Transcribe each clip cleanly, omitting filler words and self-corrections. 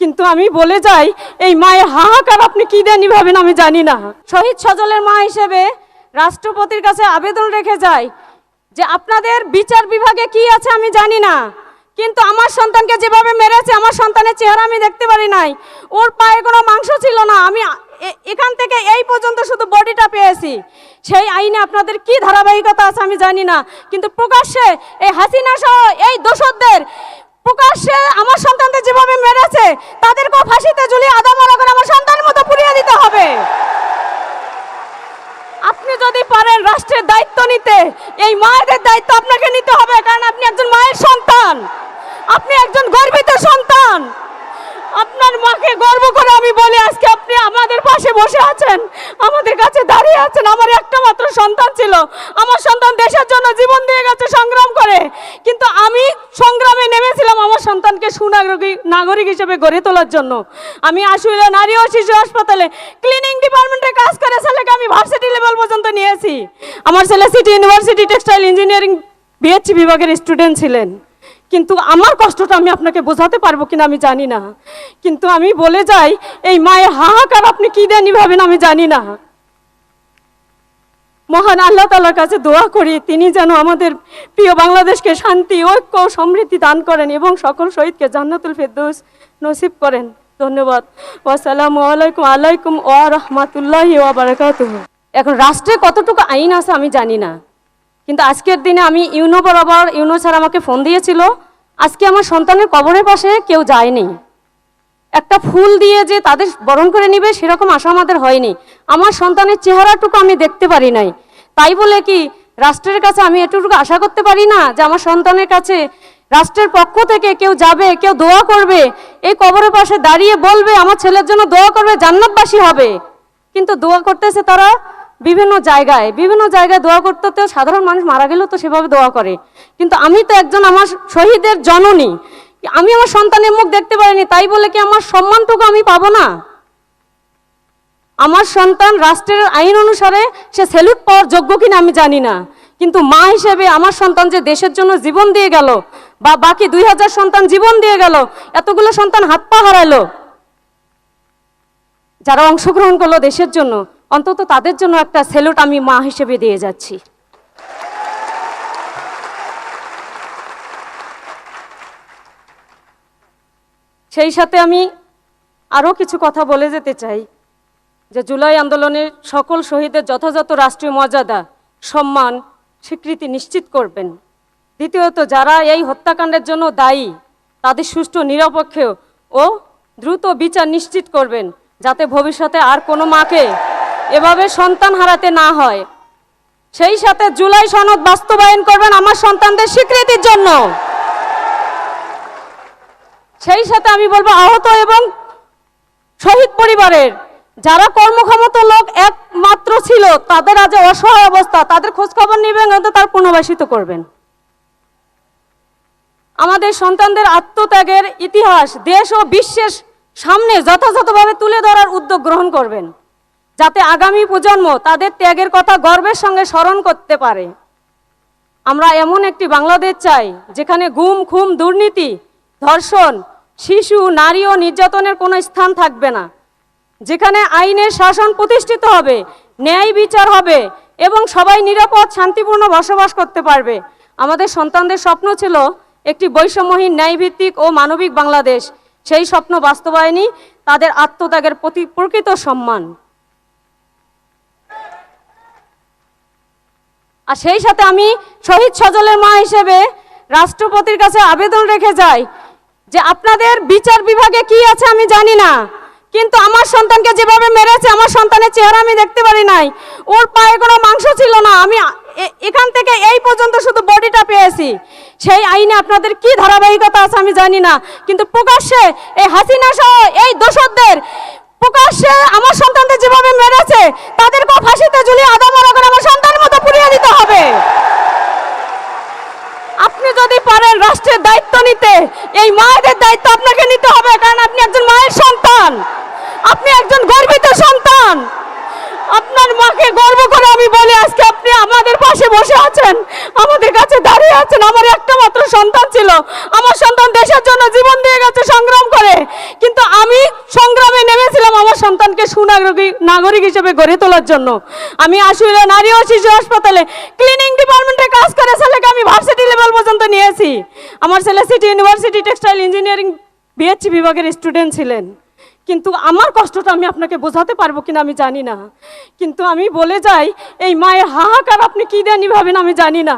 কিন্তু আমি বলে যাই, এই মায়ের হাহাকার আপনি কি দেননি ভাবেন আমি জানি না। শহীদ সজলের মা হিসেবে রাষ্ট্রপতির কাছে আবেদন রেখে যাই যে আপনাদের বিচার বিভাগে কি আছে আমি জানি না, কিন্তু আমার সন্তানকে যেভাবে মেরেছে, আমার সন্তানের চেহারা আমি দেখতে পারি নাই, ওর পায়ে কোনো মাংস ছিল না, আমি এখান থেকে এই পর্যন্ত শুধু বডিটা পেয়েছি। সেই আইনে আপনাদের কি ধারাবাহিকতা আছে আমি জানি না, কিন্তু প্রকাশ্যে এই হাসিনা সহ এই দোষরদের প্রকাশ্যে আমার সন্তানদের যেভাবে মেরেছে তাদেরকেও ফাঁসিতে ঝুলিয়ে আদামরা করে আমার সন্তানের মতো পুড়িয়ে দিতে হবে। আপনি যদি পারেন রাষ্ট্রের দায়িত্ব নিতে, এই মায়েদের দায়িত্ব আপনাকে নিতে হবে, কারণ আপনি একজন মায়ের সন্তান, আপনি একজন গর্বিত সন্তান। আপনার মাকে গর্ব করে আমি বলি, আজকে আপনি আমাদের পাশে বসে আছেন, আমাদের কাছে দাঁড়িয়ে আছেন। আমার একটা মাত্র সন্তান ছিল, আমার সন্তান দেশের জন্য জীবন দিয়ে গেছে সংগ্রাম করে, কিন্তু আমি সংগ্রামে নেমেছিলাম আমার সন্তানকে সুনাগরিক হিসেবে গড়ে তোলার জন্য। আমি আশুলিয়া নারী ও শিশু হাসপাতালে ক্লিনিং ডিপার্টমেন্টে কাজ করে ছেলেকে আমি ভার্সিটি লেভেল পর্যন্ত নিয়েছি। আমার ছেলে city university textile engineering BSc বিভাগের স্টুডেন্ট ছিলেন, কিন্তু আমার কষ্টটা আমি আপনাকে বোঝাতে পারবো কিনা আমি জানি না। কিন্তু আমি বলে যাই, এই মায়ের হাহাকার আপনি কি দেননি ভাবেন আমি জানি না। মহান আল্লাহ তাআলার কাছে দোয়া করি, তিনি যেন আমাদের প্রিয় বাংলাদেশকে শান্তি, ঐক্য, সমৃদ্ধি দান করেন এবং সকল শহীদকে জান্নাতুল ফেরদৌস নসিব করেন। ধন্যবাদ। আসসালামু আলাইকুম ওয়া রাহমাতুল্লাহি ওয়া বারাকাতুহু। এখন রাষ্ট্রে কতটুকু আইন আছে আমি জানি না, কিন্তু আজকের দিনে আমি ইউনো বরাবর, ইউনো স্যার আমাকে ফোন দিয়েছিল, আজকে আমার সন্তানের কবরের পাশে কেউ যায়নি। একটা ফুল দিয়ে যে তাদের বরণ করে নিবে সেরকম আশা আমাদের হয়নি। আমার সন্তানের চেহারাটুকু আমি দেখতে পারি নাই, তাই বলে কি রাষ্ট্রের কাছে আমি এটুকু আশা করতে পারি না যে আমার সন্তানের কাছে রাষ্ট্রের পক্ষ থেকে কেউ যাবে, কেউ দোয়া করবে, এই কবরের পাশে দাঁড়িয়ে বলবে আমার ছেলের জন্য দোয়া করবে, জান্নাতবাসী হবে। কিন্তু দোয়া করতেছে তারা বিভিন্ন জায়গায় দোয়া করতে, সাধারণ মানুষ মারা গেলেও তো সেভাবে দোয়া করে, কিন্তু আমি তো একজন আমার শহীদের জননী, আমি আমার সন্তানের মুখ দেখতে পারিনি, তাই বলে কি আমার সম্মানটুকু আমি পাবো না? আমার সন্তান রাষ্ট্রের আইন অনুসারে সে স্যালুট পাওয়ার যোগ্য কিনা আমি জানি না, কিন্তু মা হিসেবে আমার সন্তান যে দেশের জন্য জীবন দিয়ে গেল, বা বাকি 2000 সন্তান জীবন দিয়ে গেল, এতগুলো সন্তান হাত পা হারালো, যারা অংশগ্রহণ করলো দেশের জন্য, অন্তত তাদের জন্য একটা স্যালুট আমি মা হিসেবে দিয়ে যাচ্ছি। সেই সাথে আমি আরও কিছু কথা বলে যেতে চাই যে জুলাই আন্দোলনের সকল শহীদের যথাযথ রাষ্ট্রীয় মর্যাদা, সম্মান, স্বীকৃতি নিশ্চিত করবেন। দ্বিতীয়ত, যারা এই হত্যাকাণ্ডের জন্য দায়ী তাদের সুষ্ঠু, নিরপেক্ষ ও দ্রুত বিচার নিশ্চিত করবেন, যাতে ভবিষ্যতে আর কোনো মাকে এভাবে সন্তান হারাতে না হয়। সেই সাথে জুলাই সনদ বাস্তবায়ন করবেন আমার সন্তানদের স্বীকৃতির জন্য। সেই সাথে আমি বলবো, আহত এবং শহীদ পরিবারের যারা কর্মক্ষমত লোক একমাত্র ছিল, তাদের আজ অসহায় অবস্থা, তাদের খোঁজ খবর নেবেন, তার পুনর্বাসিত করবেন। আমাদের সন্তানদের আত্মত্যাগের ইতিহাস দেশ ও বিশ্বের সামনে যথাযথভাবে তুলে ধরার উদ্যোগ গ্রহণ করবেন, যাতে আগামী প্রজন্ম তাদের ত্যাগের কথা গর্বের সঙ্গে স্মরণ করতে পারে। আমরা এমন একটি বাংলাদেশ চাই যেখানে গুম, খুন, দুর্নীতি, ধর্ষণ, শিশু, নারী ও নির্যাতনের কোনো স্থান থাকবে না, যেখানে আইনের শাসন প্রতিষ্ঠিত হবে, ন্যায় বিচার হবে এবং সবাই নিরাপদ, শান্তিপূর্ণ বসবাস করতে পারবে। আমাদের সন্তানদের স্বপ্ন ছিল একটি বৈষম্যহীন, ন্যায়ভিত্তিক ও মানবিক বাংলাদেশ। সেই স্বপ্ন বাস্তবায়নই তাদের আত্মত্যাগের প্রতি প্রকৃত সম্মান। আর সেই সাথে আমি শহীদ সজলের মা হিসেবে রাষ্ট্রপতির কাছে আবেদন রেখে যাই যে আপনাদের বিচার বিভাগে কি আছে আমি জানি না, কিন্তু আমার সন্তানকে যেভাবে মেরেছে, আমার সন্তানের চেহারা আমি দেখতে পারি নাই, ওর পায়ে কোনো মাংস ছিল না, আমি এখান থেকে এই পর্যন্ত শুধু বডিটা পেয়েছি। সেই আইনে আপনাদের কি ধারাবাহিকতা আছে আমি জানি না, কিন্তু প্রকাশ্যে এই হাসিনা সহ এই দোষরদের প্রকাশ্যে আমার সন্তানদের যেভাবে মেরেছে তাদেরকেও ফাঁসিতে ঝুলিয়ে আদামরা করে আমার সন্তানের মতো পুড়িয়ে দিতে হবে। আপনি যদি পারেন রাষ্ট্রের দায়িত্ব নিতে, এই মায়েদের দায়িত্ব আপনাকে নিতে হবে, কারণ আপনি একজন মায়ের সন্তান, আপনি একজন গর্বিত সন্তান। আপনার মাকে গর্ব করে আমি বলি, আজকে আপনি আমাদের পাশে বসে আছেন, আমাদের কাছে দাঁড়িয়ে আছেন। আমার একটা মাত্র সন্তান ছিল, আমার সন্তান দেশের জন্য জীবন দিয়ে গেছে সংগ্রাম করে, কিন্তু সন্তানকে সুনাগরিক নাগরিক হিসেবে গড়ে তোলার জন্য আমি আশুলিয়া নারী ও শিশু হাসপাতালে ক্লিনিং ডিপার্টমেন্টে কাজ করে ছেলেকে আমি ভার্সিটি লেভেল পর্যন্ত নিয়েছি। আমার ছেলে city university textile engineering BSc বিভাগের স্টুডেন্ট ছিলেন। কিন্তু আমার কষ্টটা আমি আপনাকে বোঝাতে পারবো কিনা আমি জানি না, কিন্তু আমি বলে যাই এই মায়ের হাহাকার আপনি কি জানি ভাবেন আমি জানি না।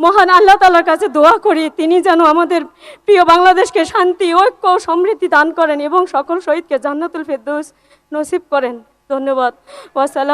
মহান আল্লাহ তাআলার কাছে দোয়া করি তিনি যেন আমাদের প্রিয় বাংলাদেশকে শান্তি, ঐক্য, সমৃদ্ধি দান করেন এবং সকল শহীদকে জান্নাতুল ফেরদৌস নসিব করেন। ধন্যবাদ। ওয়াসসালাম।